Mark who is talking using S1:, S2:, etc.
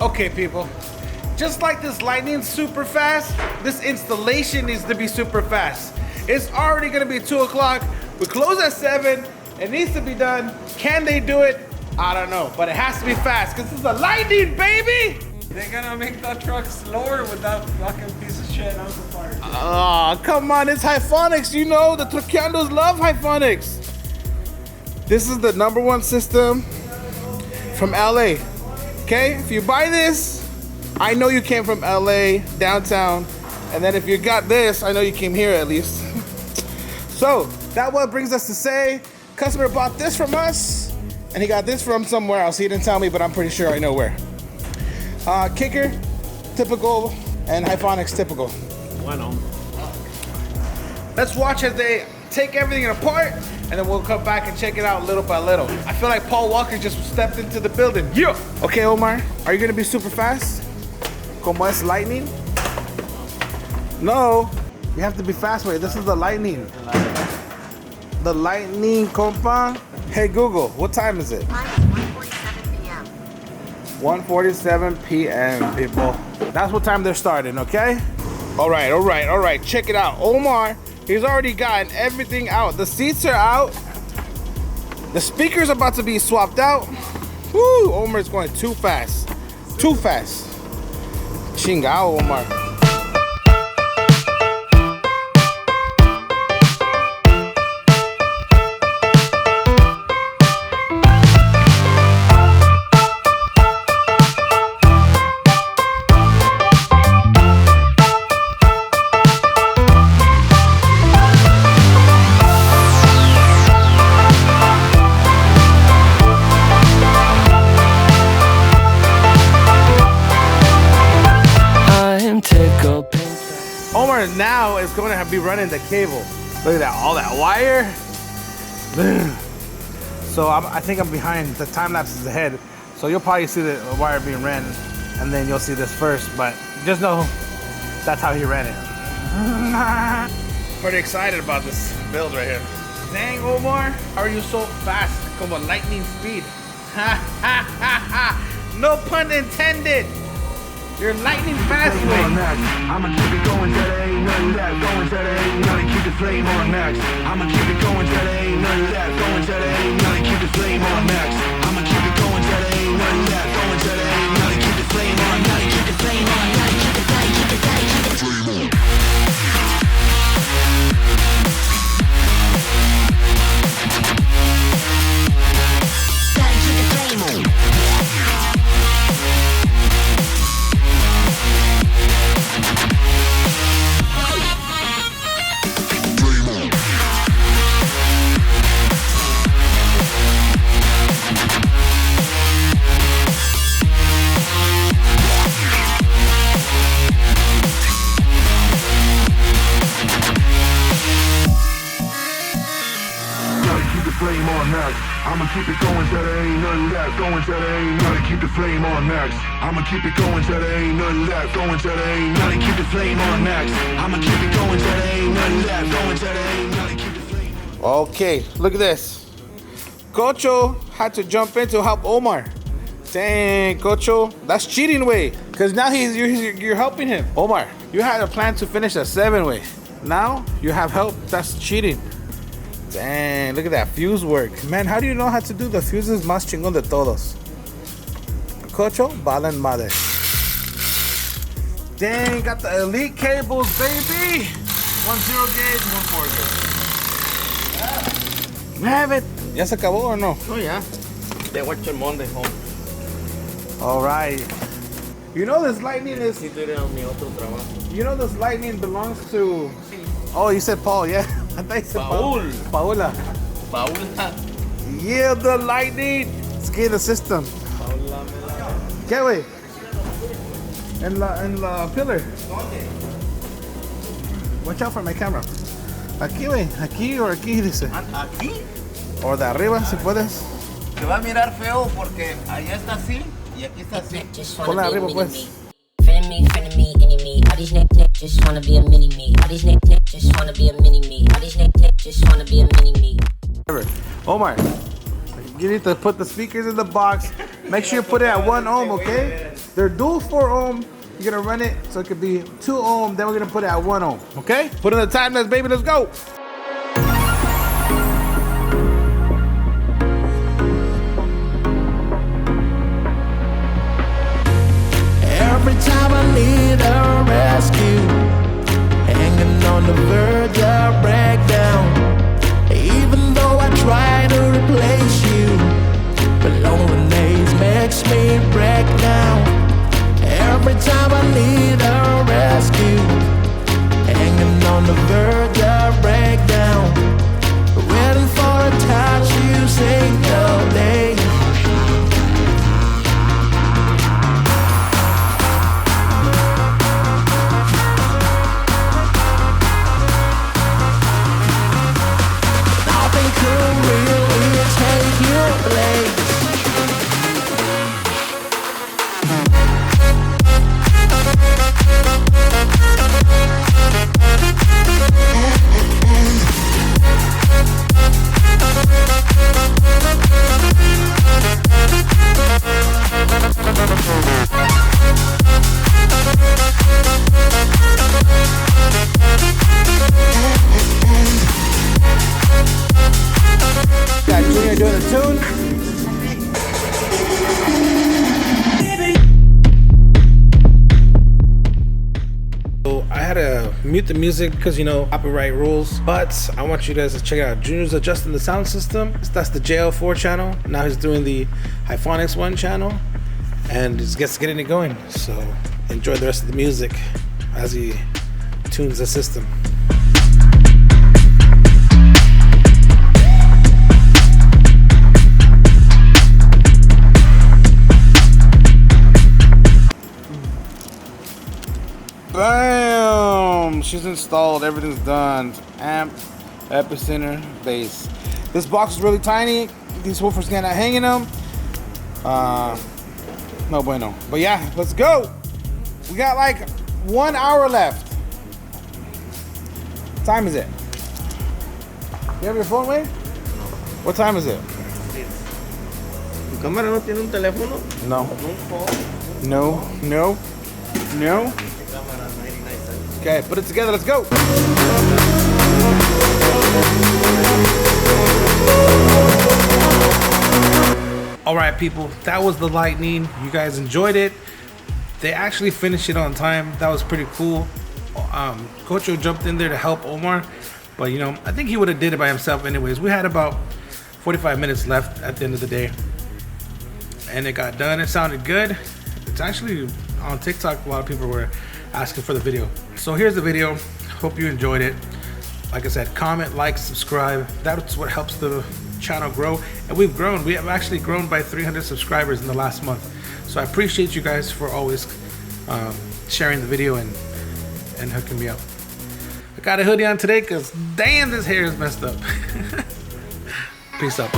S1: Okay, people, just like this lightning super fast, this installation needs to be super fast. It's already gonna be 2 o'clock. We close at 7. It needs to be done. Can they do it? I don't know, but it has to be fast because this is a lightning, baby.
S2: They're gonna make that truck slower with that fucking piece of shit amplifier.
S1: Oh, come on, it's Hifonics. You know, the Troqueandos love Hifonics. This is the #1 system from LA. Okay, if you buy this, I know you came from LA, downtown. And then if you got this, I know you came here at least. So, that what brings us to say, customer bought this from us, and he got this from somewhere else. He didn't tell me, but I'm pretty sure I know where. Kicker, typical, and Hifonics, typical.
S2: Bueno.
S1: Let's watch as they take everything apart, and then we'll come back and check it out little by little. I feel like Paul Walker just stepped into the building. Yeah. Okay, Omar, are you gonna be super fast? Como es lightning? No, you have to be fast, wait. This is the lightning. The lightning, compa. Hey Google, what time is it?
S3: 1:47 p.m.
S1: 1:47 p.m. people. That's what time they're starting, okay? All right. Check it out. Omar, he's already gotten everything out. The seats are out. The speaker's about to be swapped out. Woo, Omar's going too fast. Too fast. Chingao, Omar. Omar now is going to be running the cable. Look at that, all that wire. So I think I'm behind. The time lapse is ahead. So you'll probably see the wire being ran, and then you'll see this first. But just know that's how he ran it. Pretty excited about this build right here. Dang, Omar, how are you so fast? Como lightning speed. No pun intended. You're lightning fast, way.
S4: I'ma keep it going till there ain't nothing left. Going till there ain't nothing, keep the flame on max. I'ma keep it going till there ain't nothing left. Going till there ain't nothing, keep the flame on max. I'ma keep it going till there ain't nothing left. Going till there ain't nothing, keep the flame on. Nothing, keep the flame on. Nothing, keep the flame, keep the flame, keep the flame on. Gotta keep the flame on. I'ma keep it going till there ain't nothing left. Going till there ain't nothing, keep the flame on max. I'ma keep it going till there ain't nothing left. Going till there ain't nothing, keep the flame on max. I'ma keep it going till there ain't nothing left. Going till there ain't nothing, keep the flame.
S1: Okay, look at this. Cocho had to jump in to help Omar. Dang, Cocho, that's cheating way. Cause now you're helping him. Omar, you had a plan to finish a 7-way. Now you have help. That's cheating. Dang, look at that fuse work. Man, how do you know how to do the fuses más chingón de todos? Cocho, Balan Madre. Dang, got the elite cables, baby. 1/0 gauge, 1/4 gauge. Have it. ¿Ya se acabó o no?
S2: Oh yeah. They watch your Monday home.
S1: All right. You know this lightning is... You know this lightning belongs to... Oh, you said Paul, yeah. I thought you said Paula.
S2: Paula.
S1: Yeah, the lightning. Let's get the system. ¿Qué, güey? En la pillar. Watch out for my camera. Aquí, güey. Aquí o aquí, dice.
S2: ¿Aquí?
S1: O de arriba, si puedes.
S2: Se va a mirar feo porque allá está así y aquí está así.
S1: Ponla arriba, pues.
S3: Friend me, enemy. All these niggas just wanna be a mini me. All these niggas just wanna be a mini me. All these niggas just wanna be a mini-me.
S1: Omar, you need to put the speakers in the box. Make sure you put it at 1 ohm, okay? They're dual 4 ohm. You're gonna run it so it could be 2 ohm. Then we're gonna put it at 1 ohm, okay? Put in the time lapse, baby. Let's go.
S5: Every time I need a rescue, hanging on the verge of breakdown. Even though I try to replace you, but loneliness makes me break down. Every time I need a rescue, hanging on the verge of breakdown. Waiting for a touch, you say no day. Nothing could really take your place.
S1: Got Junior doing the tune. So I had to mute the music because, you know, copyright rules. But I want you guys to check it out. Junior's adjusting the sound system. That's the JL4 channel. Now he's doing the Hifonics 1 channel. And he's just getting it going. So enjoy the rest of the music as he tunes the system. Bam! She's installed. Everything's done. Amp, epicenter, bass. This box is really tiny. These woofers cannot hang in them. No bueno. But yeah, let's go. We got like 1 hour left. What time is it? You have your phone, Wayne? What time is it?
S6: ¿Tu cámara no tiene un teléfono?
S1: No.
S6: Un phone?
S1: No.
S6: Cámara 99 cents.
S1: Okay, put it together. Let's go. All right, people, that was the Lightning. You guys enjoyed it. They actually finished it on time. That was pretty cool. Cocho jumped in there to help Omar, but you know, I think he would have did it by himself anyways. We had about 45 minutes left at the end of the day, and it got done. It sounded good. It's actually on TikTok. A lot of people were asking for the video. So here's the video. Hope you enjoyed it. Like I said, comment, like, subscribe. That's what helps the channel grow. And we've grown. We have actually grown by 300 subscribers in the last month. So I appreciate you guys for always sharing the video and hooking me up. I got a hoodie on today because damn, this hair is messed up. Peace out.